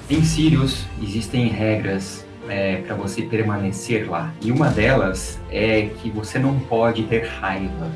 Em Sirius existem regras para você permanecer lá. E uma delas é que você não pode ter raiva.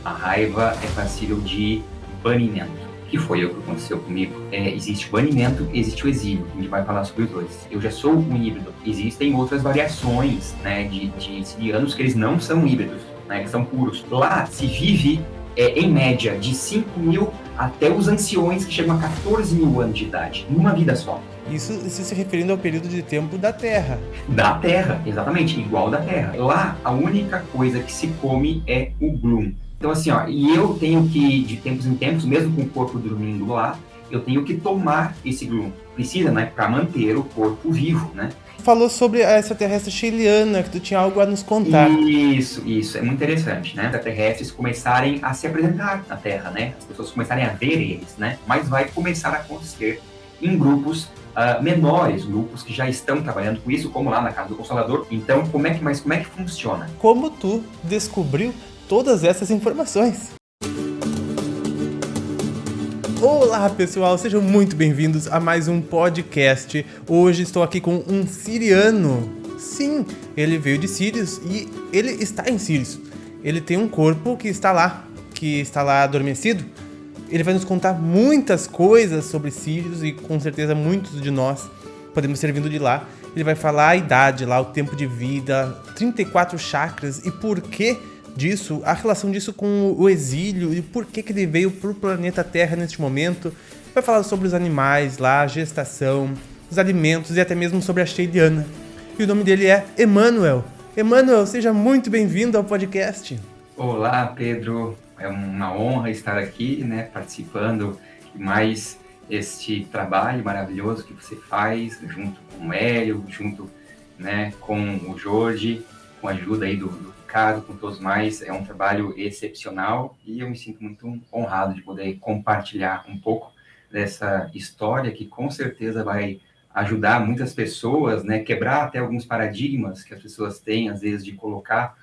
A raiva é passível de banimento, que foi o que aconteceu comigo. Existe o banimento, existe o exílio. A gente vai falar sobre os dois. Eu já sou um híbrido. Existem outras variações, né, de sirianos que eles não são híbridos, né, eles são puros. Lá se vive, em média, de 5 mil até os anciões que chegam a 14 mil anos de idade, numa vida só. Isso se referindo ao período de tempo da Terra. Da Terra, exatamente, igual da Terra. Lá, a única coisa que se come é o Gloom. Então, assim, ó, e eu tenho que, de tempos em tempos, mesmo com o corpo dormindo lá, eu tenho que tomar esse Gloom. Precisa, né, para manter o corpo vivo, né? Falou sobre a extraterrestre Sheliana, que tu tinha algo a nos contar. Isso, é muito interessante, né? Os extraterrestres começarem a se apresentar na Terra, né? As pessoas começarem a ver eles, né? Mas vai começar a acontecer em grupos menores, grupos que já estão trabalhando com isso, como lá na Casa do Consolador. Então, como é que funciona? Como tu descobriu todas essas informações? Olá pessoal, sejam muito bem-vindos a mais um podcast. Hoje estou aqui com um siriano. Sim, ele veio de Sirius e ele está em Sirius. Ele tem um corpo que está lá adormecido. Ele vai nos contar muitas coisas sobre Sirius e com certeza muitos de nós podemos ter vindo de lá. Ele vai falar a idade lá, o tempo de vida, 34 chakras e por que disso, a relação disso com o exílio e por que ele veio pro planeta Terra neste momento. Vai falar sobre os animais lá, a gestação, os alimentos e até mesmo sobre a Sheliana. E o nome dele é Emanuel. Emanuel, seja muito bem-vindo ao podcast. Olá, Pedro. É uma honra estar aqui, né, participando de mais este trabalho maravilhoso que você faz junto com o Hélio, junto, né, com o Jorge, com a ajuda aí do Ricardo, com todos mais. É um trabalho excepcional e eu me sinto muito honrado de poder compartilhar um pouco dessa história que com certeza vai ajudar muitas pessoas, né, quebrar até alguns paradigmas que as pessoas têm, às vezes, de colocar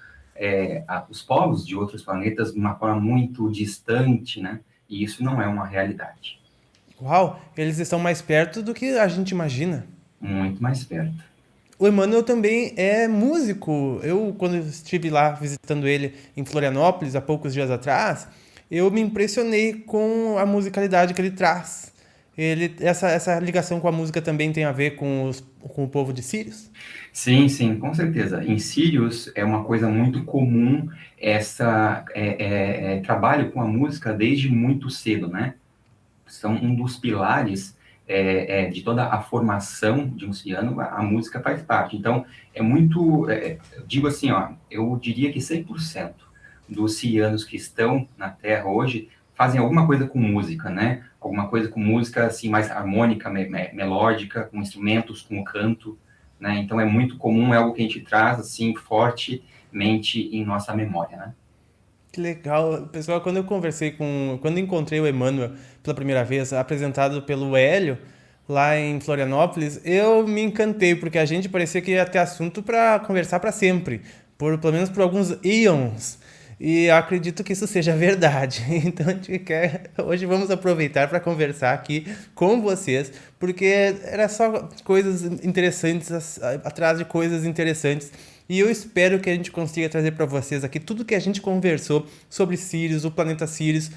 os povos de outros planetas de uma forma muito distante, né, e isso não é uma realidade. Uau, eles estão mais perto do que a gente imagina. Muito mais perto. O Emanuel também é músico. Eu, quando estive lá visitando ele em Florianópolis há poucos dias atrás, eu me impressionei com a musicalidade que ele traz. Essa ligação com a música também tem a ver com o povo de Sirius? Sim, com certeza. Em Sirius é uma coisa muito comum essa trabalho com a música desde muito cedo, né? São um dos pilares de toda a formação de um siriano, a música faz parte. Então, eu digo assim, ó, eu diria que 100% dos sirianos que estão na Terra hoje fazem alguma coisa com música, né? Alguma coisa com música, assim, mais harmônica, melódica, com instrumentos, com canto, né? Então, é muito comum, é algo que a gente traz, assim, fortemente em nossa memória, né? Que legal. Pessoal, quando encontrei o Emanuel pela primeira vez, apresentado pelo Hélio, lá em Florianópolis, eu me encantei, porque a gente parecia que ia ter assunto para conversar para sempre, pelo menos por alguns eons. E eu acredito que isso seja verdade. Então hoje vamos aproveitar para conversar aqui com vocês, porque era só coisas interessantes atrás de coisas interessantes. E eu espero que a gente consiga trazer para vocês aqui tudo que a gente conversou sobre Sirius, o planeta Sirius,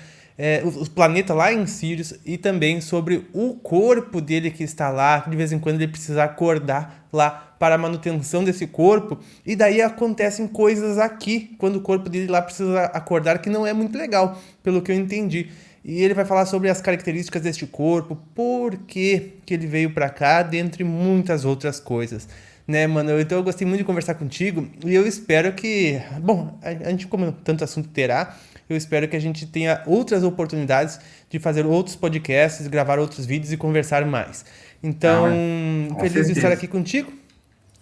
o planeta lá em Sirius e também sobre o corpo dele que está lá. De vez em quando ele precisa acordar lá para a manutenção desse corpo. E daí acontecem coisas aqui, quando o corpo dele lá precisa acordar, que não é muito legal, pelo que eu entendi. E ele vai falar sobre as características deste corpo, por que ele veio para cá, dentre muitas outras coisas. Né, mano? Então eu gostei muito de conversar contigo e eu espero que, bom, a gente como tanto assunto terá, eu espero que a gente tenha outras oportunidades de fazer outros podcasts, gravar outros vídeos e conversar mais. Então, Com feliz de certeza. estar aqui contigo.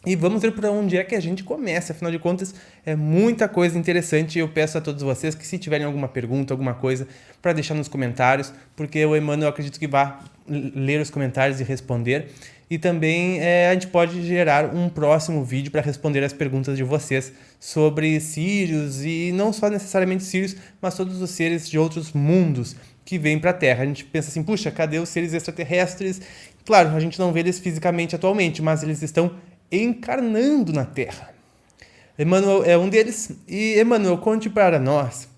E vamos ver por onde é que a gente começa. Afinal de contas, é muita coisa interessante. Eu peço a todos vocês que, se tiverem alguma pergunta, alguma coisa, para deixar nos comentários, porque o Emanuel, eu acredito que vai ler os comentários e responder. E também a gente pode gerar um próximo vídeo para responder as perguntas de vocês sobre Sirius, e não só necessariamente Sirius, mas todos os seres de outros mundos que vêm para a Terra. A gente pensa assim, puxa, cadê os seres extraterrestres? Claro, a gente não vê eles fisicamente atualmente, mas eles estão encarnando na Terra. Emmanuel é um deles. E, Emmanuel, conte para nós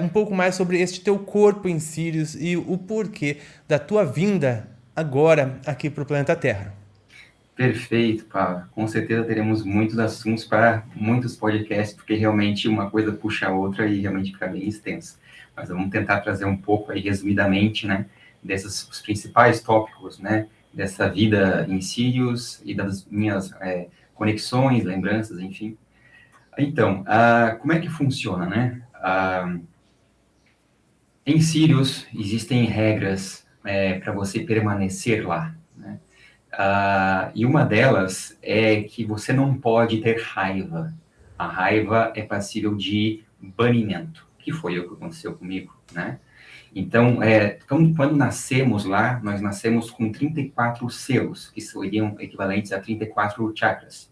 um pouco mais sobre este teu corpo em Sirius e o porquê da tua vinda agora aqui para o planeta Terra. Perfeito, Pablo. Com certeza teremos muitos assuntos para muitos podcasts, porque realmente uma coisa puxa a outra e realmente fica bem extenso. Mas vamos tentar trazer um pouco aí, resumidamente, né, desses os principais tópicos, né, dessa vida em Sirius e das minhas conexões, lembranças, enfim. Então, como é que funciona, né? Em Sirius existem regras para você permanecer lá, né? E uma delas é que você não pode ter raiva. A raiva é passível de banimento, que foi o que aconteceu comigo, né? Então, quando nascemos lá, nós nascemos com 34 selos, que seriam equivalentes a 34 chakras.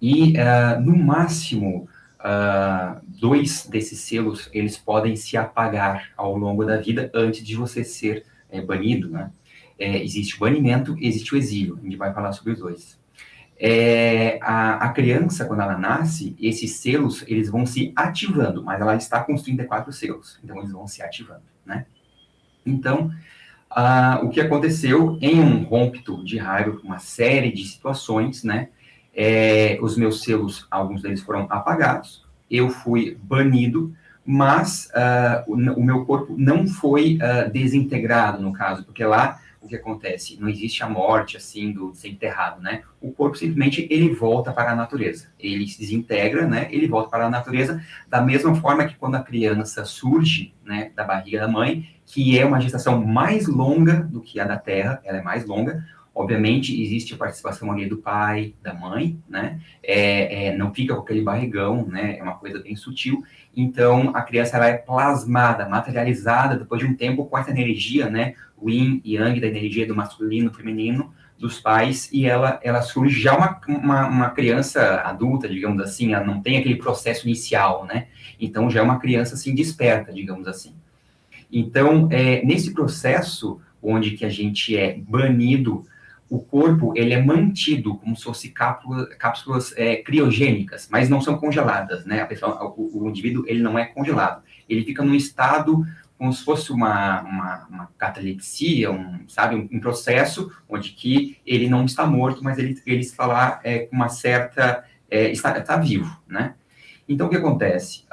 E, no máximo, dois desses selos, eles podem se apagar ao longo da vida antes de você ser banido, né? Existe o banimento, existe o exílio. A gente vai falar sobre os dois. A criança, quando ela nasce, esses selos, eles vão se ativando, mas ela está com os 34 selos, então eles vão se ativando, né? Então, o que aconteceu em um rômpito de raiva, uma série de situações, né? Os meus selos, alguns deles foram apagados, eu fui banido, mas o meu corpo não foi desintegrado, no caso, porque lá o que acontece? Não existe a morte, assim, do ser enterrado, né? O corpo simplesmente, ele volta para a natureza. Ele se desintegra, né? Ele volta para a natureza, da mesma forma que quando a criança surge, né, da barriga da mãe, que é uma gestação mais longa do que a da Terra, ela é mais longa. Obviamente, existe a participação ali do pai, da mãe, né? Não fica com aquele barrigão, né? É uma coisa bem sutil. Então, a criança, ela é plasmada, materializada, depois de um tempo, com essa energia, né? O yin e yang, da energia do masculino, feminino, dos pais, e ela surge já uma criança adulta, digamos assim, ela não tem aquele processo inicial, né? Então, já é uma criança, assim, desperta, digamos assim. Então, nesse processo, onde que a gente é banido, o corpo, ele é mantido como se fosse cápsulas criogênicas, mas não são congeladas, né? O indivíduo, ele não é congelado. Ele fica num estado como se fosse uma catalepsia, sabe, um processo onde que ele não está morto, mas ele está lá com uma certa... está vivo, né? Então, o que acontece?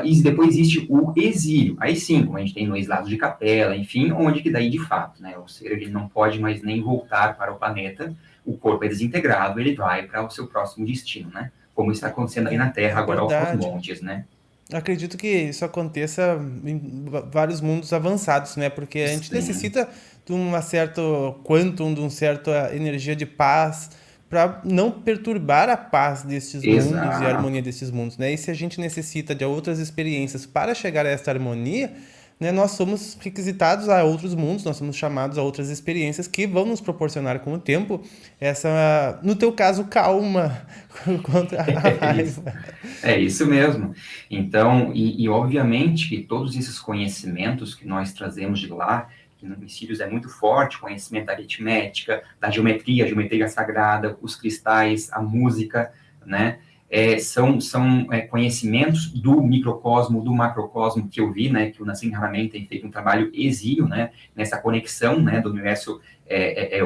E depois existe o exílio. Aí sim, como a gente tem no exilado de Capela, enfim, onde que daí, de fato, né, o ser ele não pode mais nem voltar para o planeta, o corpo é desintegrado, ele vai para o seu próximo destino, né? Como está acontecendo aí na Terra, É agora aos verdade. montes, né? Acredito que isso aconteça em vários mundos avançados, né? Porque a gente Sim, necessita de um certo quantum, de uma certa energia de paz para não perturbar a paz destes mundos e a exato. harmonia destes mundos, né? E se a gente necessita de outras experiências para chegar a esta harmonia, né, nós somos requisitados a outros mundos, nós somos chamados a outras experiências que vão nos proporcionar com o tempo essa, no teu caso, calma contra a É isso. raiva. É isso mesmo. Então, obviamente que todos esses conhecimentos que nós trazemos de lá, que no Sirius é muito forte, conhecimento da aritmética, da geometria, a geometria sagrada, os cristais, a música, né? São conhecimentos do microcosmo, do macrocosmo que eu vi, né? Que o Nassim Haramein tem feito um trabalho exílio, né? Nessa conexão, né? Do universo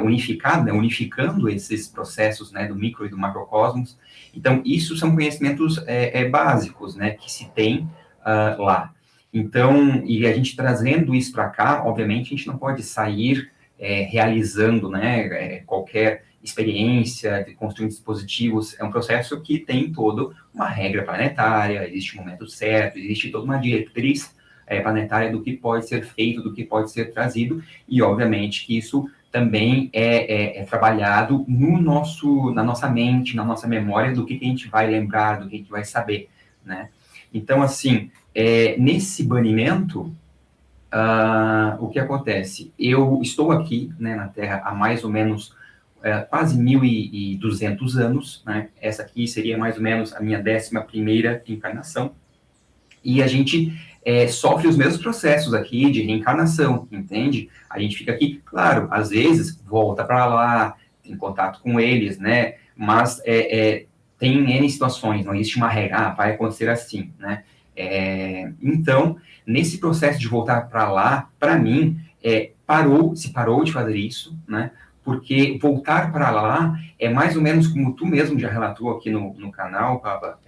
unificado, né? Unificando esses processos, né? Do micro e do macrocosmos. Então, isso são conhecimentos básicos, né, que se tem lá. Então, e a gente trazendo isso para cá, obviamente, a gente não pode sair realizando, né, qualquer experiência, de construir dispositivos. É um processo que tem toda uma regra planetária, existe um momento certo, existe toda uma diretriz planetária do que pode ser feito, do que pode ser trazido, e obviamente que isso também é trabalhado na nossa mente, na nossa memória, do que a gente vai lembrar, do que a gente vai saber, né? Então, assim, nesse banimento, o que acontece? Eu estou aqui, né, na Terra há mais ou menos quase 1.200 anos, né? Essa aqui seria mais ou menos a minha 11ª encarnação, e a gente sofre os mesmos processos aqui de reencarnação, entende? A gente fica aqui, claro, às vezes volta para lá, tem contato com eles, né? Mas tem N situações, não existe uma regra, vai acontecer assim, né? Então, nesse processo de voltar para lá, para mim, se parou de fazer isso, né? Porque voltar para lá é mais ou menos como tu mesmo já relatou aqui no canal, Papa,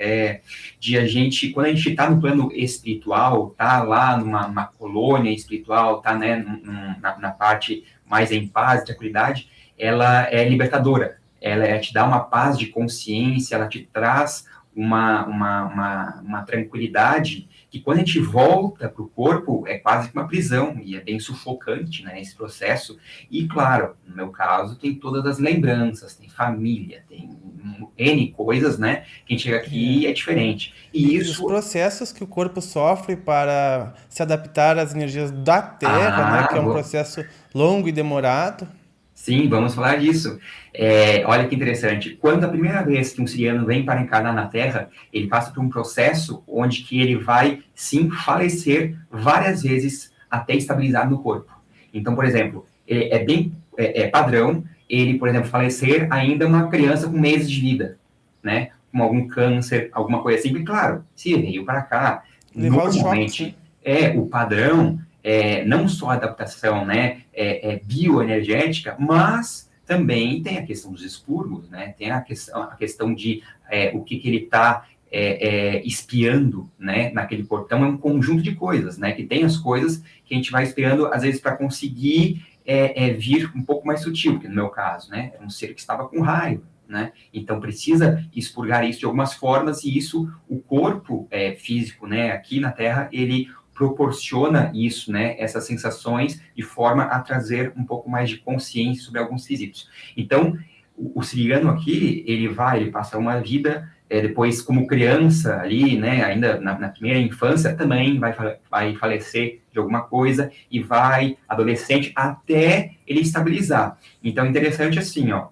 de a gente, quando a gente está no plano espiritual, tá lá numa colônia espiritual, tá, né, na parte mais em paz, tranquilidade, ela é libertadora, ela te dá uma paz de consciência, ela te traz uma tranquilidade que quando a gente volta para o corpo é quase que uma prisão e é bem sufocante, né, esse processo. E claro, no meu caso tem todas as lembranças, tem família, tem N coisas, né, que a gente chega aqui e é diferente. E os processos que o corpo sofre para se adaptar às energias da Terra, né, que é um processo longo e demorado. Sim, vamos falar disso. Olha que interessante. Quando a primeira vez que um siriano vem para encarnar na Terra, ele passa por um processo onde que ele vai, sim, falecer várias vezes até estabilizar no corpo. Então, por exemplo, é padrão ele, por exemplo, falecer ainda uma criança com meses de vida, né? Com algum câncer, alguma coisa assim. E, claro, se veio para cá, levar os choques, né? o padrão não só a adaptação, né, bioenergética, mas também tem a questão dos expurgos, né, tem a questão de o que ele está espiando, né, naquele corpo. Então, é um conjunto de coisas, né, que tem as coisas que a gente vai espiando, às vezes, para conseguir vir um pouco mais sutil, que no meu caso, né, era um ser que estava com raiva, né? Então, precisa expurgar isso de algumas formas, e isso, o corpo físico, né, aqui na Terra, ele proporciona isso, né, essas sensações, de forma a trazer um pouco mais de consciência sobre alguns quesitos. Então, o siriano aqui, ele passa uma vida, depois como criança ali, né, ainda na primeira infância, também vai falecer de alguma coisa, e vai adolescente até ele estabilizar. Então, interessante assim, ó,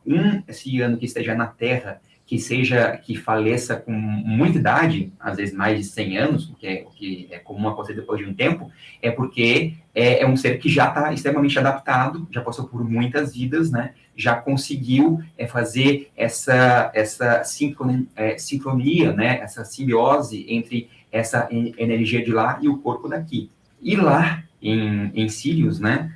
siriano que esteja na Terra, que faleça com muita idade, às vezes mais de 100 anos, o que é comum acontecer depois de um tempo, é porque é um ser que já está extremamente adaptado, já passou por muitas vidas, né? Já conseguiu fazer essa sincronia, né? Essa simbiose entre essa energia de lá e o corpo daqui. E lá, em Sirius, né?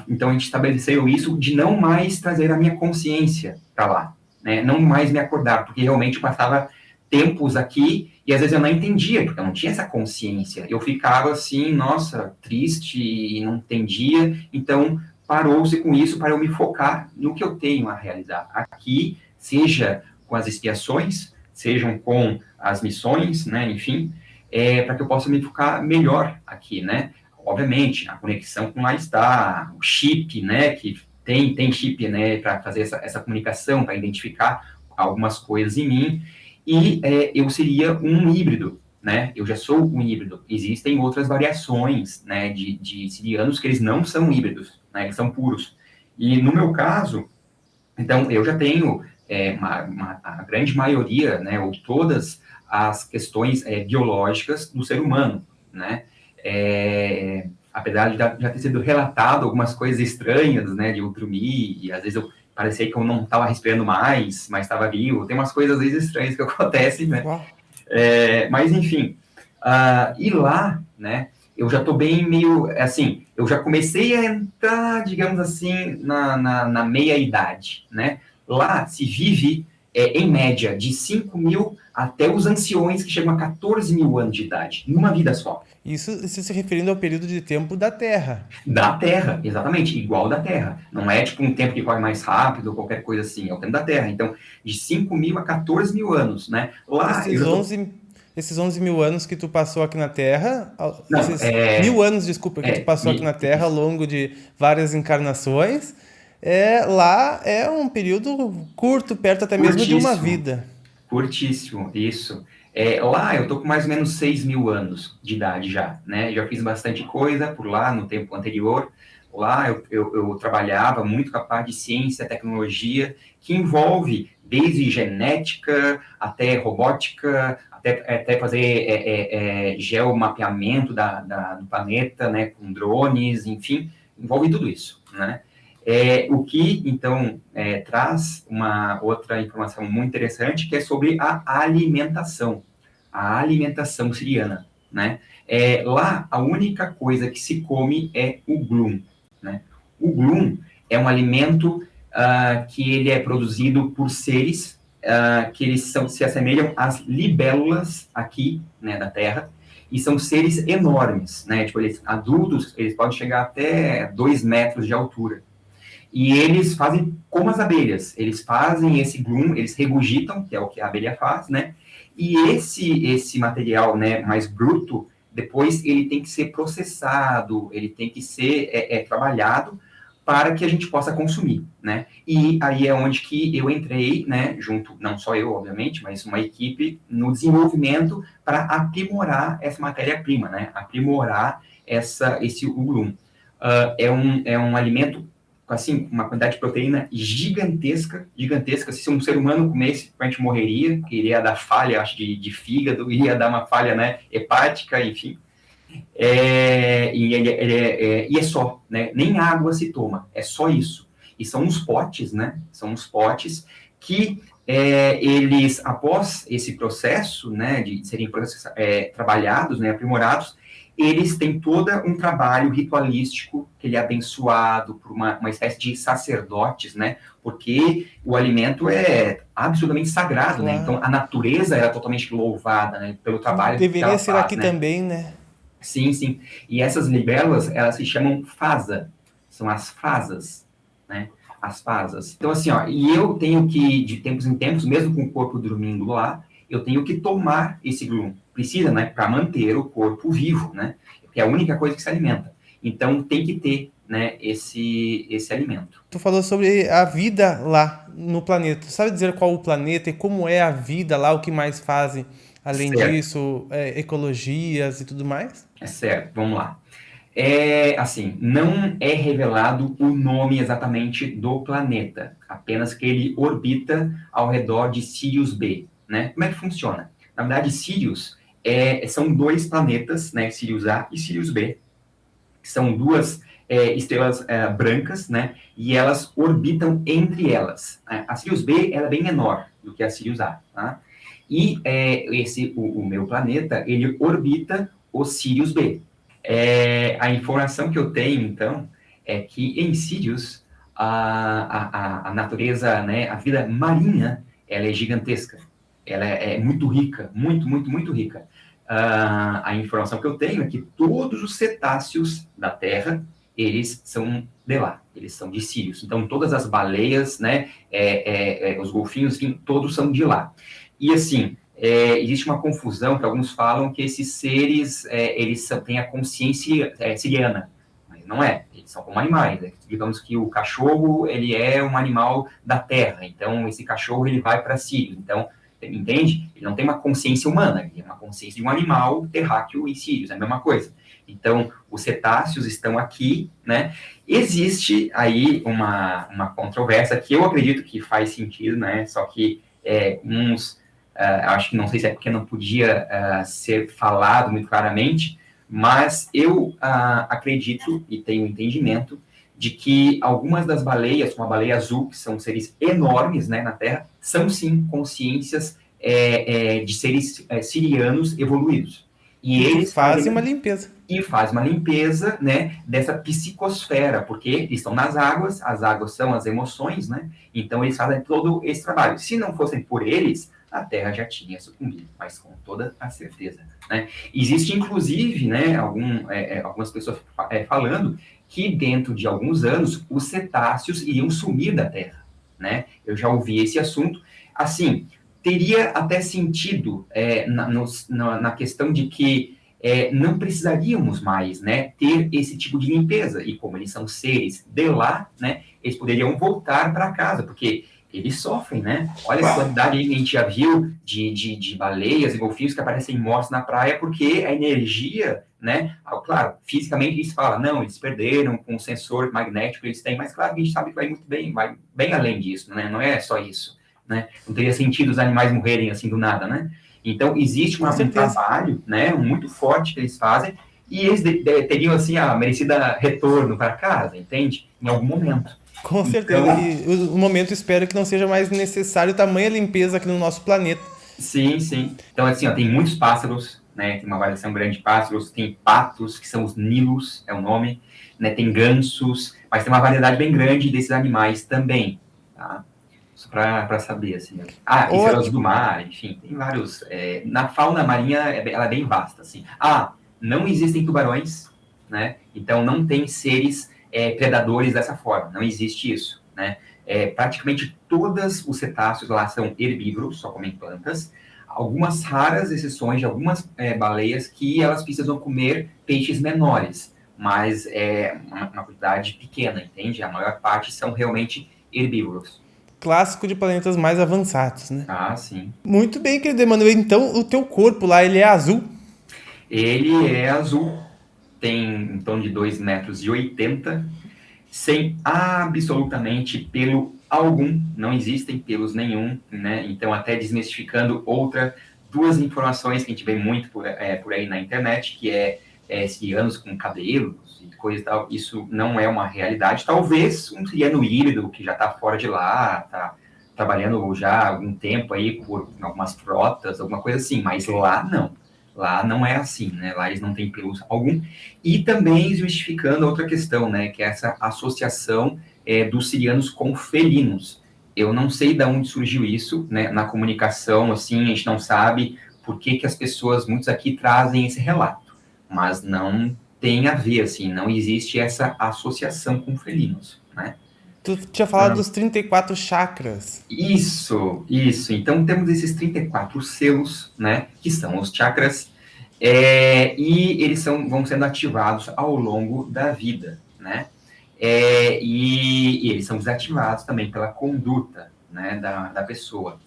Então a gente estabeleceu isso de não mais trazer a minha consciência para lá, né, não mais me acordar, porque realmente eu passava tempos aqui e às vezes eu não entendia, porque eu não tinha essa consciência. Eu ficava assim, nossa, triste e não entendia. Então, parou-se com isso para eu me focar no que eu tenho a realizar aqui, seja com as expiações, sejam com as missões, né, enfim, para que eu possa me focar melhor aqui, né. Obviamente, a conexão com lá está, o chip, né, que tem chip, né, para fazer essa comunicação, para identificar algumas coisas em mim, e eu seria um híbrido, né, eu já sou um híbrido. Existem outras variações, né, de sirianos que eles não são híbridos, né, eles são puros. E no meu caso, então, eu já tenho a grande maioria, né, ou todas as questões biológicas do ser humano, né, apesar de já ter sido relatado algumas coisas estranhas, né, de eu dormir, e às vezes parecia que eu não estava respirando mais, mas estava vivo, tem umas coisas às vezes estranhas que acontecem, né, mas enfim, e lá, né, eu já estou bem meio, assim, eu já comecei a entrar, digamos assim, na meia-idade, né, lá se vive, em média, de 5 mil até os anciões que chegam a 14 mil anos de idade, numa vida só. Isso se referindo ao período de tempo da Terra. Da Terra, exatamente, igual da Terra. Não é tipo um tempo que corre mais rápido ou qualquer coisa assim, é o tempo da Terra. Então, de 5 mil a 14 mil anos, né? Lá, esses 11 mil anos que tu passou aqui na Terra, não, esses 1000 anos, desculpa, que tu passou aqui na Terra ao longo de várias encarnações, lá é um período curto, perto até mesmo de uma vida. Curtíssimo, isso. Lá eu tô com mais ou menos 6 mil anos de idade já, né? Já fiz bastante coisa por lá no tempo anterior, lá eu trabalhava muito com a parte de ciência, tecnologia, que envolve desde genética até robótica, até fazer geomapeamento do planeta, né, com drones, enfim, envolve tudo isso, né? O que, então, traz uma outra informação muito interessante, que é sobre a alimentação siriana, né? Lá, a única coisa que se come é o glum, né? O glum é um alimento que ele é produzido por seres que eles se assemelham às libélulas aqui, né, da Terra, e são seres enormes, né? Tipo, adultos, eles podem chegar até 2 metros de altura. E eles fazem como as abelhas, eles fazem esse glum, eles regurgitam, que é o que a abelha faz, né? E esse material, né, mais bruto, depois ele tem que ser processado, ele tem que ser trabalhado para que a gente possa consumir, né? E aí é onde que eu entrei, né, junto, não só eu, obviamente, mas uma equipe no desenvolvimento para aprimorar essa matéria-prima, né? Aprimorar esse glum. É um alimento assim, uma quantidade de proteína gigantesca. Se um ser humano comesse, a gente morreria, iria dar falha, acho, de fígado, iria dar uma falha, né, hepática, enfim. E é só, né, nem água se toma, é só isso. E são uns potes, né, que eles, após esse processo, né, de serem trabalhados, né, aprimorados, eles têm todo um trabalho ritualístico, que ele é abençoado por uma espécie de sacerdotes, né? Porque o alimento é absolutamente sagrado, claro, né? Então, a natureza era totalmente louvada, né? Pelo trabalho deveria que ela ser faz, aqui, né? também, né? Sim, sim. E essas libélulas, elas se chamam fasa. São as fasas, né? As fasas. Então, assim, ó, e eu tenho que, de tempos em tempos, mesmo com o corpo dormindo lá, eu tenho que tomar esse glum. Precisa, né, para manter o corpo vivo, né? Que é a única coisa que se alimenta. Então, tem que ter, né, esse alimento. Tu falou sobre a vida lá no planeta. Sabe dizer qual o planeta e como é a vida lá, o que mais fazem? Além disso, ecologias e tudo mais? Certo, vamos lá. Assim, não é revelado o nome exatamente do planeta, apenas que ele orbita ao redor de Sirius B, né? Como é que funciona? Na verdade, Sirius são 2 planetas, né? Sirius A e Sirius B, que são 2 estrelas brancas, né? E elas orbitam entre elas. A Sirius B ela é bem menor do que a Sirius A, tá? E o meu planeta, ele orbita o Sirius B. A informação que eu tenho, então, é que em Sirius, a natureza, né, a vida marinha, ela é gigantesca. Ela é muito rica, muito rica. A informação que eu tenho é que todos os cetáceos da Terra, eles são de lá, eles são de Sirius. Então, todas as baleias, né, os golfinhos, enfim, todos são de lá. E, assim, existe uma confusão que alguns falam que esses seres, eles têm a consciência siriana, mas não é, eles são como animais, né? Digamos que o cachorro, ele é um animal da terra, então esse cachorro, ele vai para Sírios, então, entende? Ele não tem uma consciência humana, ele é uma consciência de um animal terráqueo em Sírios, é a mesma coisa. Então, os cetáceos estão aqui, né? Existe aí uma controvérsia que eu acredito que faz sentido, né? Só que acho que não sei se é porque não podia ser falado muito claramente, mas eu acredito e tenho entendimento de que algumas das baleias, como a baleia azul, que são seres enormes, né, na Terra, são sim consciências de seres sirianos evoluídos. E eles fazem uma limpeza. E faz uma limpeza, né, dessa psicosfera, porque eles estão nas águas, as águas são as emoções, né, então eles fazem todo esse trabalho. Se não fossem por eles, a Terra já tinha sucumbido, mas com toda a certeza, né. Existe, inclusive, né, algumas pessoas falando que dentro de alguns anos os cetáceos iriam sumir da Terra, né. Eu já ouvi esse assunto. Assim, teria até sentido na questão de que não precisaríamos mais, né, ter esse tipo de limpeza. E como eles são seres de lá, né, eles poderiam voltar para casa, porque eles sofrem, né? Olha a quantidade aí que a gente já viu de baleias e golfinhos que aparecem mortos na praia porque a energia, né? Claro, fisicamente eles falam, não, eles perderam com o sensor magnético que eles têm, mas claro que a gente sabe que vai bem além disso, né? Não é só isso, né? Não teria sentido os animais morrerem assim do nada, né? Então, existe um trabalho, né, muito forte que eles fazem e eles teriam, assim, a merecida retorno para casa, entende? Em algum momento. Com certeza. Então, E o momento espero que não seja mais necessário tamanha limpeza aqui no nosso planeta. sim, sim. Então, assim, ó, tem muitos pássaros, né? Tem uma variação grande de pássaros, tem patos, que são os nilos, é o nome, né? Tem gansos, mas tem uma variedade bem grande desses animais também, tá? Só para saber, assim. E estrelas do mar, enfim, tem vários. Na fauna marinha, ela é bem vasta, assim. Não existem tubarões, né? Então, não tem seres predadores dessa forma, não existe isso, né? Praticamente todos os cetáceos lá são herbívoros, só comem plantas. Algumas raras exceções de algumas baleias que elas precisam comer peixes menores, mas é uma quantidade pequena, entende? A maior parte são realmente herbívoros. Clássico de planetas mais avançados, né? Sim. Muito bem, querido Emanuel. Então, o teu corpo lá, ele é azul? Ele é azul, tem em torno de 2,80 m, sem absolutamente pelo algum, não existem pelos nenhum, né? Então, até desmistificando duas informações que a gente vê muito por aí na internet, que cianos com cabelos e coisa e tal, isso não é uma realidade. Talvez um ciano híbrido que já está fora de lá, está trabalhando já há algum tempo aí por algumas frotas, alguma coisa assim, mas lá não. Lá não é assim, né? Lá eles não têm pelos algum. E também justificando outra questão, né? Que é essa associação dos sirianos com felinos. Eu não sei de onde surgiu isso, né? Na comunicação, assim, a gente não sabe por que as pessoas, muitos aqui, trazem esse relato. Mas não tem a ver, assim, não existe essa associação com felinos, né? Tu tinha falado dos 34 chakras. Isso. Então, temos esses 34 selos, né, que são os chakras, e eles vão sendo ativados ao longo da vida, né? E eles são desativados também pela conduta, né, da pessoa,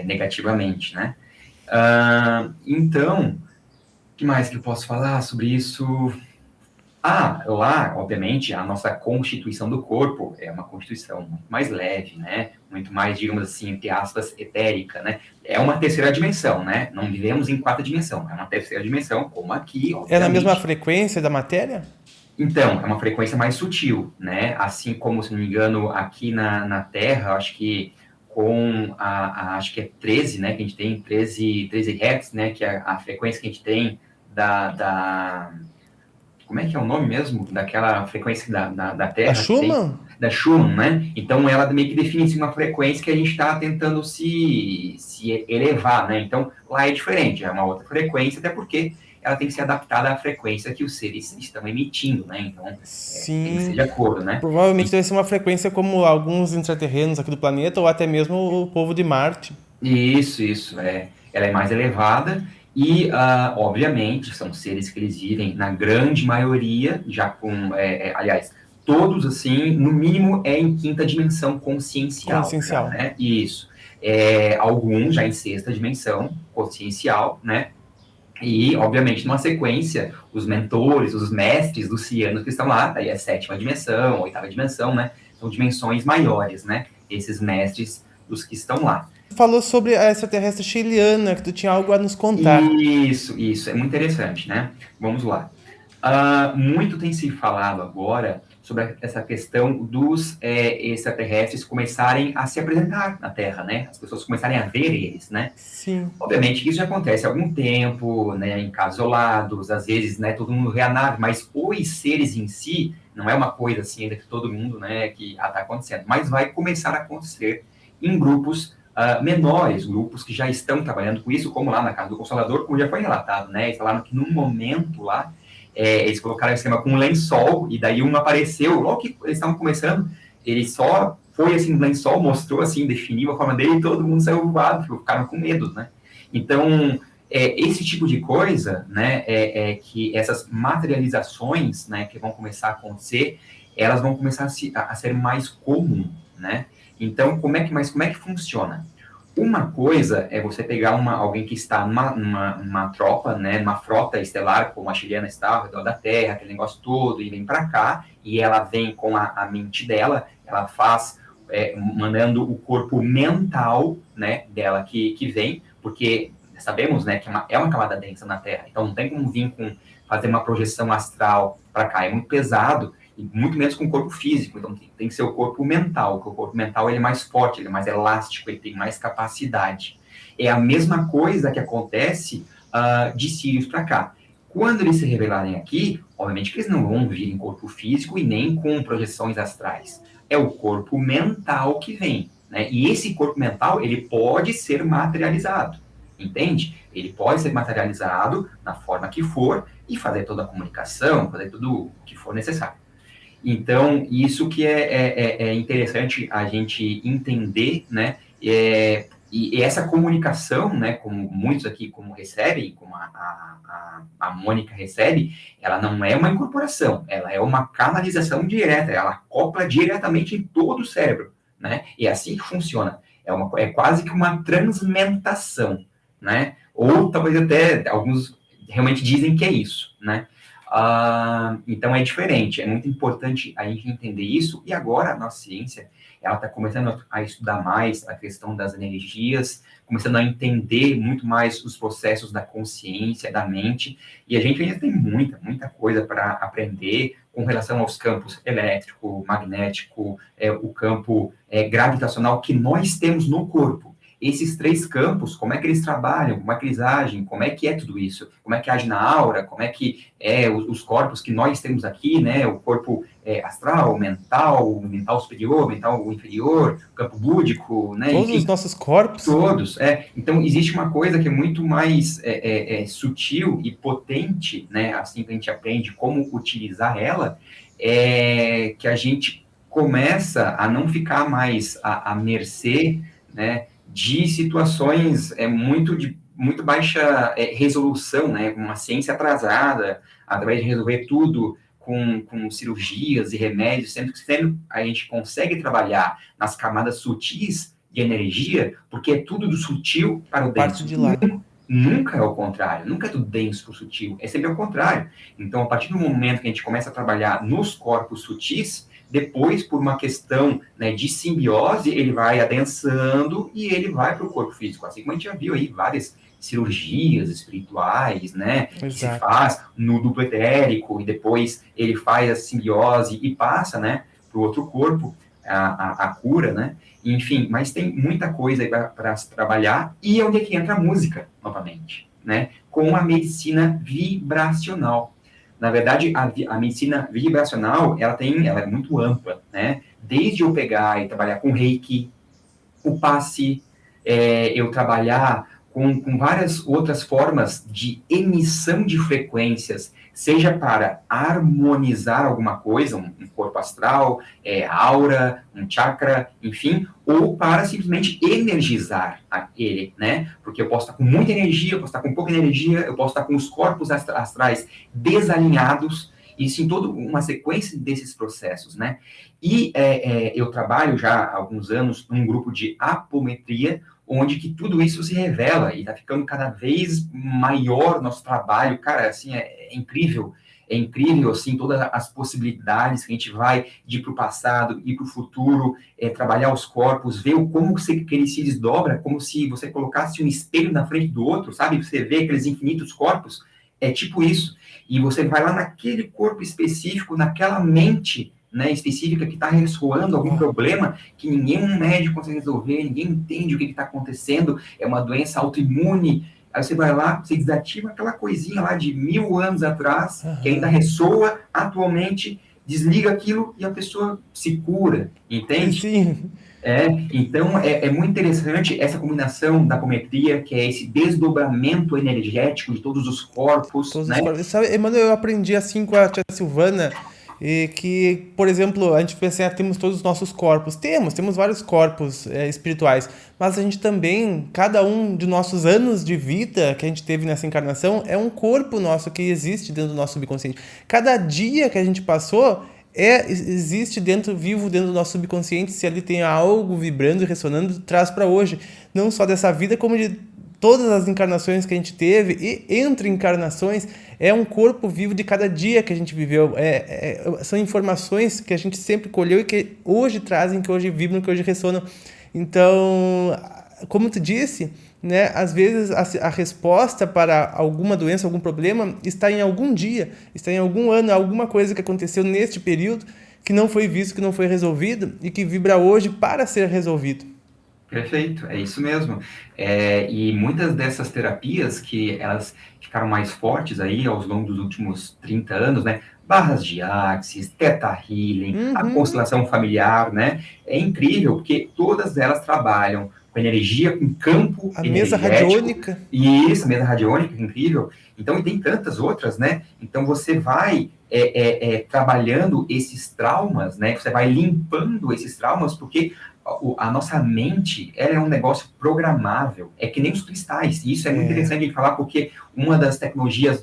negativamente, né? Então, o que mais que eu posso falar sobre isso? Lá, obviamente, a nossa constituição do corpo é uma constituição muito mais leve, né? Muito mais, digamos assim, entre aspas, etérica, né? É uma terceira dimensão, né? Não vivemos em quarta dimensão, é uma terceira dimensão, como aqui, obviamente. É na mesma frequência da matéria? Então, é uma frequência mais sutil, né? Assim como, se não me engano, aqui na Terra, acho que com acho que é 13, né? Que a gente tem 13 Hz, né? Que é a frequência que a gente tem como é que é o nome mesmo? Daquela frequência da Terra. A Schumann? Da Schumann, né? Então, ela meio que define assim, uma frequência que a gente está tentando se elevar, né? Então, lá é diferente, é uma outra frequência, até porque ela tem que ser adaptada à frequência que os seres estão emitindo, né? Então, Sim. tem que ser de acordo, né? Provavelmente deve ser uma frequência como alguns intraterrenos aqui do planeta, ou até mesmo o povo de Marte. Isso. Ela é mais elevada e, obviamente, são seres que eles vivem, na grande maioria, já com, aliás, todos, assim, no mínimo, em quinta dimensão consciencial. Consciencial. Já, né? Isso. Alguns já em sexta dimensão consciencial, né? E, obviamente, numa sequência, os mentores, os mestres dos cianos que estão lá, daí é sétima dimensão, oitava dimensão, né? São dimensões maiores, né? Esses mestres dos que estão lá. Falou sobre a extraterrestre chiliana, que tu tinha algo a nos contar. Isso, é muito interessante, né? Vamos lá. Muito tem se falado agora sobre essa questão dos extraterrestres começarem a se apresentar na Terra, né? As pessoas começarem a ver eles, né? Sim. Obviamente que isso já acontece há algum tempo, né? Em casos isolados, às vezes, né? Todo mundo vê a nave, mas os seres em si não é uma coisa assim ainda que todo mundo, né? Que está acontecendo, mas vai começar a acontecer em grupos menores, grupos que já estão trabalhando com isso, como lá na Casa do Consolador, como já foi relatado, né? Eles falaram que num momento lá, eles colocaram o esquema com um lençol, e daí um apareceu, logo que eles estavam começando, ele só foi assim, no lençol, mostrou assim, definiu a forma dele, e todo mundo saiu voado, ficaram com medo, né? Então, esse tipo de coisa, né, que essas materializações, né, que vão começar a acontecer, elas vão começar a ser mais comum, né? Então, mas como é que funciona? Uma coisa é você pegar alguém que está numa tropa, né, numa frota estelar, como a chilena está ao redor da Terra, aquele negócio todo, e vem para cá, e ela vem com a mente dela, ela faz, mandando o corpo mental, né, dela que vem, porque sabemos, né, que é uma camada densa na Terra, então não tem como vir fazer uma projeção astral para cá, é muito pesado, e muito menos com o corpo físico, então tem que ser o corpo mental, porque o corpo mental ele é mais forte, ele é mais elástico, ele tem mais capacidade. É a mesma coisa que acontece de Sirius para cá. Quando eles se revelarem aqui, obviamente que eles não vão vir em corpo físico e nem com projeções astrais. É o corpo mental que vem, né? E esse corpo mental, ele pode ser materializado, entende? Ele pode ser materializado na forma que for e fazer toda a comunicação, fazer tudo o que for necessário. Então, isso que é interessante a gente entender, né? E essa comunicação, né, como muitos aqui como recebem, como a Mônica recebe, ela não é uma incorporação, ela é uma canalização direta, ela acopla diretamente em todo o cérebro, né? E é assim que funciona. É quase que uma transmentação, né? Ou talvez até alguns realmente dizem que é isso, né? Então é diferente, é muito importante a gente entender isso, e agora a nossa ciência, ela está começando a estudar mais a questão das energias, começando a entender muito mais os processos da consciência, da mente, e a gente ainda tem muita coisa para aprender com relação aos campos elétrico, magnético, o campo gravitacional que nós temos no corpo. Esses 3 campos, como é que eles trabalham, como é que eles agem, como é que é tudo isso, como é que age na aura, como é que os corpos que nós temos aqui, né, o corpo astral, mental superior, mental inferior, o campo búdico, né, Todos enfim. os nossos corpos? Todos, Então, existe uma coisa que é muito mais sutil e potente, né, assim que a gente aprende como utilizar ela, que a gente começa a não ficar mais à mercê, né, de situações muito baixa resolução, né, uma ciência atrasada, através de resolver tudo com cirurgias e remédios, sendo que a gente consegue trabalhar nas camadas sutis de energia, porque é tudo do sutil para o denso. Parte de lá. Nunca é o contrário, nunca é do denso para o sutil, é sempre o contrário. Então, a partir do momento que a gente começa a trabalhar nos corpos sutis, depois, por uma questão, né, de simbiose, ele vai adensando e ele vai para o corpo físico. Assim como a gente já viu aí várias cirurgias espirituais, né, que se faz no duplo etérico, e depois ele faz a simbiose e passa, né, para o outro corpo, a cura, né, enfim, mas tem muita coisa aí para se trabalhar, e é onde é que entra a música, novamente, né, com a medicina vibracional. Na verdade, a medicina vibracional, ela é muito ampla, né? Desde eu pegar e trabalhar com Reiki, o passe, eu trabalhar com várias outras formas de emissão de frequências, seja para harmonizar alguma coisa, um corpo astral, aura, um chakra, enfim, ou para simplesmente energizar ele, né? Porque eu posso estar com muita energia, eu posso estar com pouca energia, eu posso estar com os corpos astrais desalinhados, isso em toda uma sequência desses processos, né? E eu trabalho já há alguns anos num grupo de apometria, onde que tudo isso se revela, e está ficando cada vez maior o nosso trabalho, cara, assim, é incrível, assim, todas as possibilidades que a gente vai de ir para o passado, ir para o futuro, trabalhar os corpos, ver como que ele se desdobra, como se você colocasse um espelho na frente do outro, sabe? Você vê aqueles infinitos corpos, é tipo isso, e você vai lá naquele corpo específico, naquela mente, né, específica que está ressoando algum problema que nenhum médico consegue resolver, ninguém entende o que está acontecendo, é uma doença autoimune. Aí você vai lá, você desativa aquela coisinha lá de 1000 anos atrás, que ainda ressoa atualmente, desliga aquilo e a pessoa se cura, entende? Sim. Então, é muito interessante essa combinação da apometria, que é esse desdobramento energético de todos os corpos, Todos né? os corpos. Sabe, mano, eu aprendi assim com a tia Silvana, que, por exemplo, a gente pensa assim, temos todos os nossos corpos. Temos vários corpos espirituais, mas a gente também, cada um de nossos anos de vida que a gente teve nessa encarnação é um corpo nosso que existe dentro do nosso subconsciente. Cada dia que a gente passou existe vivo dentro do nosso subconsciente, se ali tem algo vibrando e ressonando, traz para hoje, não só dessa vida, como de todas as encarnações que a gente teve, e entre encarnações, é um corpo vivo de cada dia que a gente viveu, são informações que a gente sempre colheu e que hoje trazem, que hoje vibram, que hoje ressonam. Então, como tu disse, né, às vezes a resposta para alguma doença, algum problema, está em algum dia, está em algum ano, alguma coisa que aconteceu neste período que não foi visto, que não foi resolvido e que vibra hoje para ser resolvido. Perfeito, é isso mesmo. E muitas dessas terapias que elas ficaram mais fortes aí ao longo dos últimos 30 anos, né? Barras de Axis, Theta Healing, a constelação familiar, né? É incrível, porque todas elas trabalham com energia, com campo A mesa energético. radiônica. Isso, mesa radiônica, incrível. Então, e tem tantas outras, né? Então, você vai trabalhando esses traumas, né? Você vai limpando esses traumas, porque a nossa mente, ela é um negócio programável, é que nem os cristais, e isso é muito interessante de falar, porque uma das tecnologias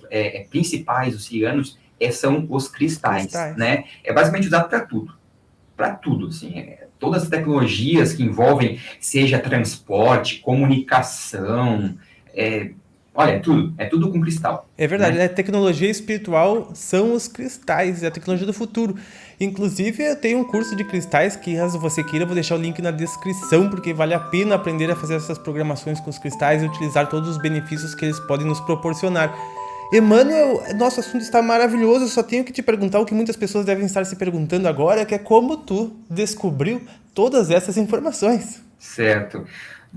principais dos cianos são os cristais, né? É basicamente usado para tudo, assim, todas as tecnologias que envolvem, seja transporte, comunicação, olha, é tudo com cristal. É verdade, né? A tecnologia espiritual são os cristais, é a tecnologia do futuro. Inclusive, eu tenho um curso de cristais que, caso você queira, eu vou deixar o link na descrição, porque vale a pena aprender a fazer essas programações com os cristais e utilizar todos os benefícios que eles podem nos proporcionar. Emmanuel, nosso assunto está maravilhoso, eu só tenho que te perguntar o que muitas pessoas devem estar se perguntando agora, que é como tu descobriu todas essas informações. Certo.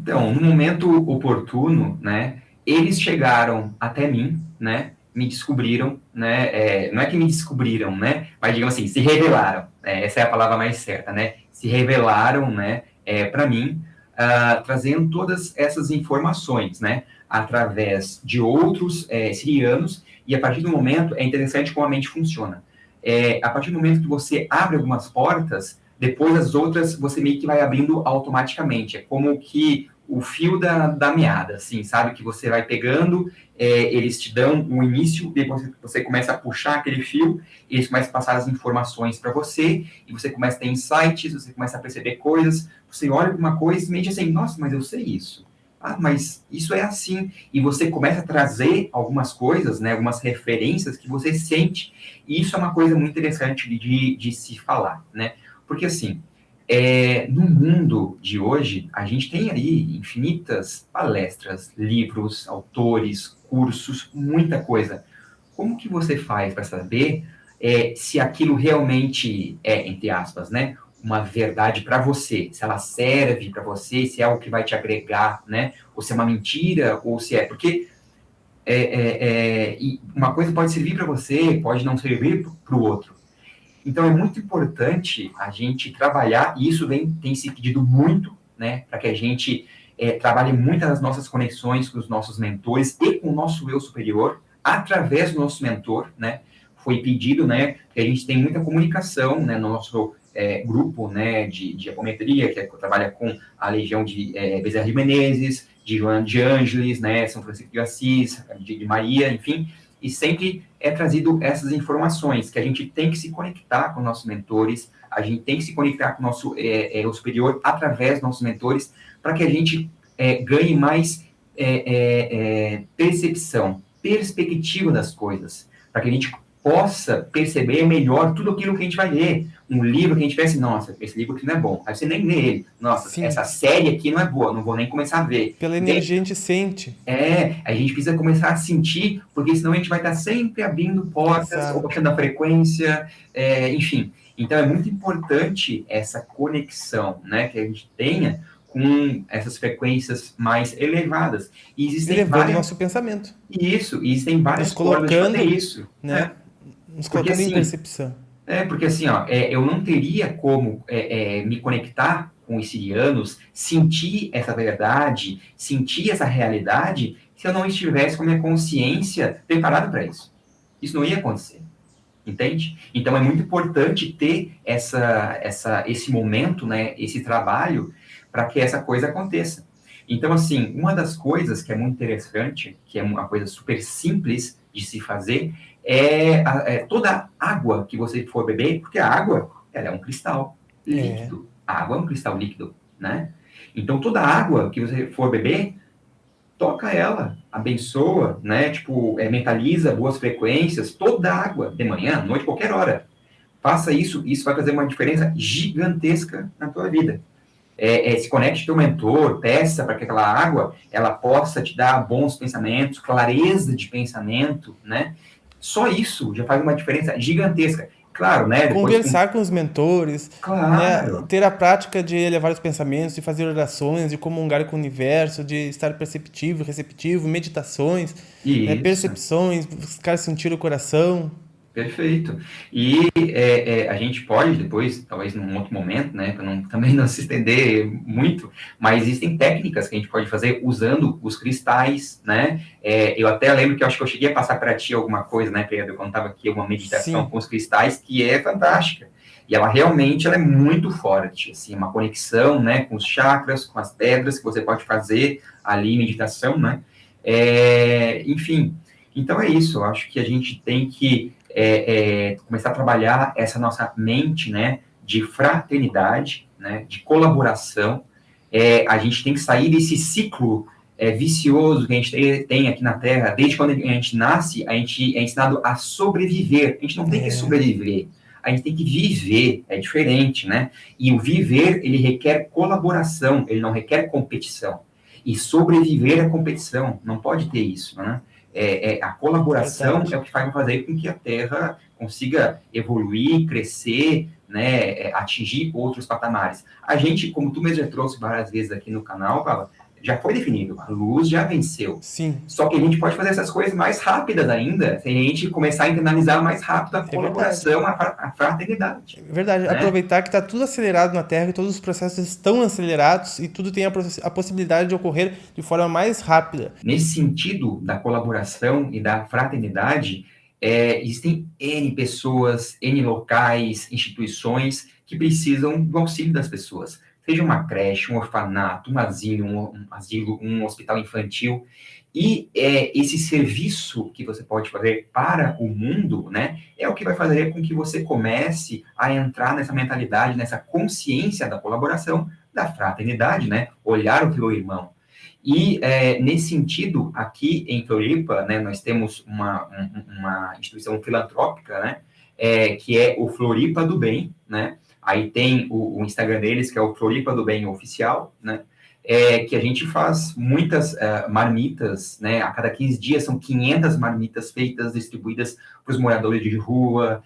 Então, no momento oportuno, né, eles chegaram até mim, né, me descobriram, né, não é que me descobriram, né, mas digamos assim, se revelaram, essa é a palavra mais certa, né, se revelaram, né, para mim, trazendo todas essas informações, né, através de outros sirianos, e a partir do momento, é interessante como a mente funciona. A partir do momento que você abre algumas portas, depois as outras você meio que vai abrindo automaticamente. É como que o fio da meada, assim, sabe? Que você vai pegando, eles te dão um início, depois você começa a puxar aquele fio, eles começam a passar as informações para você, e você começa a ter insights, você começa a perceber coisas, você olha para uma coisa e mente assim, nossa, mas eu sei isso. Ah, mas isso é assim. E você começa a trazer algumas coisas, né, algumas referências que você sente. E isso é uma coisa muito interessante de se falar, né? Porque, assim, no mundo de hoje, a gente tem aí infinitas palestras, livros, autores, cursos, muita coisa. Como que você faz para saber se aquilo realmente é, entre aspas, né, uma verdade para você, se ela serve para você, se é algo que vai te agregar, né, ou se é uma mentira, ou se é... Porque e uma coisa pode servir para você, pode não servir para o outro. Então, é muito importante a gente trabalhar, e isso tem se pedido muito, né, para que a gente trabalhe muito as nossas conexões com os nossos mentores e com o nosso eu superior, através do nosso mentor, né, foi pedido, né, que a gente tem muita comunicação, né, no nosso grupo, né, de apometria, que trabalha com a legião de Bezerra de Menezes, de Joana de Ângeles, né, São Francisco de Assis, de Maria, enfim, e sempre é trazido essas informações, que a gente tem que se conectar com nossos mentores, a gente tem que se conectar com o nosso eu superior através dos nossos mentores, para que a gente ganhe mais perspectiva das coisas, para que a gente possa perceber melhor tudo aquilo que a gente vai ler. Um livro que a gente pensa, nossa, esse livro aqui não é bom. Aí você nem lê ele. Nossa, Sim. Essa série aqui não é boa, não vou nem começar a ver. Pela energia a gente sente. A gente precisa começar a sentir, porque senão a gente vai estar sempre abrindo portas, ou baixando a frequência, enfim. Então é muito importante essa conexão, né, que a gente tenha com essas frequências mais elevadas. E existem elevando o nosso pensamento. Isso, e existem várias formas de fazer isso. Né? Nos colocando em percepção. Porque assim, ó, eu não teria como me conectar com os sirianos, sentir essa verdade, sentir essa realidade, se eu não estivesse com a minha consciência preparada para isso. Isso não ia acontecer. Entende? Então é muito importante ter esse momento, né, esse trabalho, para que essa coisa aconteça. Então, assim, uma das coisas que é muito interessante, que é uma coisa super simples de se fazer é toda a água que você for beber, porque a água, ela é um cristal líquido. A água é um cristal líquido, né? Então, toda a água que você for beber, toca ela, abençoa, né? Tipo, mentaliza boas frequências, toda a água, de manhã, à noite, qualquer hora. Faça isso, isso vai fazer uma diferença gigantesca na tua vida. Se conecte com teu mentor, peça para que aquela água, ela possa te dar bons pensamentos, clareza de pensamento, né? Só isso já faz uma diferença gigantesca. Claro, né? Conversar com os mentores, claro. né? Ter a prática de elevar os pensamentos, de fazer orações, de comungar com o universo, de estar perceptivo, receptivo, meditações, percepções, buscar sentir o coração. Perfeito. E a gente pode depois, talvez num outro momento, né, para também não se estender muito, mas existem técnicas que a gente pode fazer usando os cristais, né? Eu até lembro que eu acho que eu cheguei a passar para ti alguma coisa, né, Pedro, quando estava aqui, uma meditação com os cristais, que é fantástica. E ela realmente é muito forte, assim, uma conexão, né, com os chakras, com as pedras que você pode fazer ali, meditação, né? Enfim, então é isso, eu acho que a gente tem que começar a trabalhar essa nossa mente, né, de fraternidade, né, de colaboração. A gente tem que sair desse ciclo vicioso que a gente tem aqui na Terra. Desde quando a gente nasce, a gente é ensinado a sobreviver. A gente não tem que sobreviver, a gente tem que viver, é diferente, né? E o viver, ele requer colaboração, ele não requer competição. E sobreviver é competição, não pode ter isso, né? A colaboração é o que vai fazer com que a Terra consiga evoluir, crescer, né, atingir outros patamares. A gente, como tu mesmo já trouxe várias vezes aqui no canal, Paula, já foi definido, a luz já venceu. Sim. Só que a gente pode fazer essas coisas mais rápidas ainda, se a gente começar a internalizar mais rápido a colaboração, a fraternidade. Verdade, né? Aproveitar que está tudo acelerado na Terra, que todos os processos estão acelerados e tudo tem a possibilidade de ocorrer de forma mais rápida. Nesse sentido da colaboração e da fraternidade, existem N pessoas, N locais, instituições que precisam do auxílio das pessoas. Seja uma creche, um orfanato, um asilo, um hospital infantil. E esse serviço que você pode fazer para o mundo, né, é o que vai fazer com que você comece a entrar nessa mentalidade, nessa consciência da colaboração, da fraternidade, né, olhar o teu irmão. E, nesse sentido, aqui em Floripa, né, nós temos uma instituição filantrópica, né, que é o Floripa do Bem, né. Aí tem o Instagram deles, que é o Floripa do Bem Oficial, né? Que a gente faz muitas marmitas, né? A cada 15 dias são 500 marmitas feitas, distribuídas para os moradores de rua,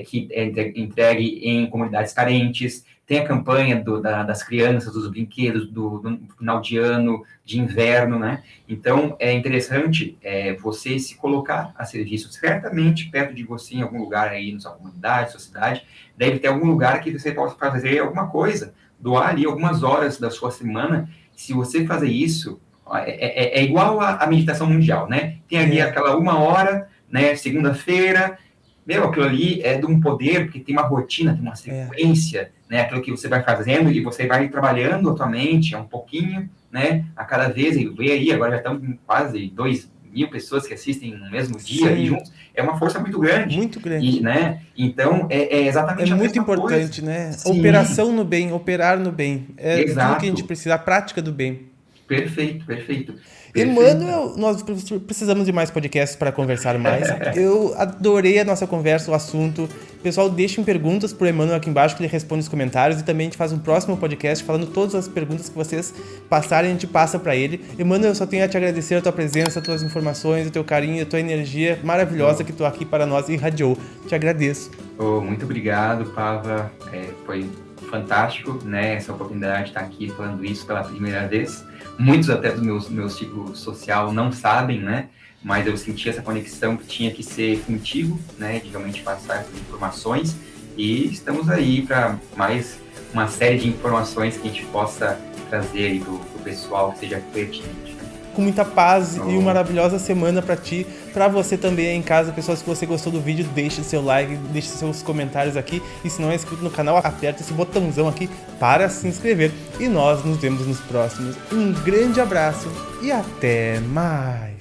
que é entregue em comunidades carentes. Tem a campanha das crianças, dos brinquedos, do final de ano, de inverno, né? Então, é interessante você se colocar a serviço, certamente perto de você, em algum lugar aí na sua comunidade, sua cidade, deve ter algum lugar que você possa fazer alguma coisa, doar ali algumas horas da sua semana. Se você fazer isso, é igual à meditação mundial, né? Tem ali aquela 1 hora, né, segunda-feira, aquilo ali é de um poder, porque tem uma rotina, tem uma sequência, né, aquilo que você vai fazendo e você vai trabalhando a tua mente um pouquinho, né, a cada vez, e vê aí, agora já estamos com quase 2.000 pessoas que assistem no mesmo dia e juntos, é uma força muito grande. Muito grande. E, né, então, é exatamente a muito importante, coisa. Né? Sim. Operação no bem, operar no bem. Exato. Tudo que a gente precisa, a prática do bem. Perfeito. Emmanuel, nós precisamos de mais podcasts para conversar mais. Eu adorei a nossa conversa, o assunto. Pessoal, deixem perguntas pro Emmanuel aqui embaixo, que ele responde os comentários. E também a gente faz um próximo podcast falando todas as perguntas que vocês passarem, a gente passa para ele. Emmanuel, eu só tenho a te agradecer a tua presença, as tuas informações, o teu carinho, a tua energia maravilhosa que tu aqui para nós irradiou. Te agradeço. Muito obrigado, Pava. Foi fantástico, né, essa oportunidade de estar aqui falando isso pela primeira vez. Muitos até do meu ciclo social não sabem, né, mas eu senti essa conexão que tinha que ser contigo, né, de realmente passar essas informações, e estamos aí para mais uma série de informações que a gente possa trazer aí pro pessoal, que seja pertinente. Com muita paz e uma maravilhosa semana pra ti, pra você também aí em casa. Pessoal, se você gostou do vídeo, deixe seu like, deixe seus comentários aqui, e se não é inscrito no canal, aperta esse botãozão aqui para se inscrever, e nós nos vemos nos próximos. Um grande abraço e até mais!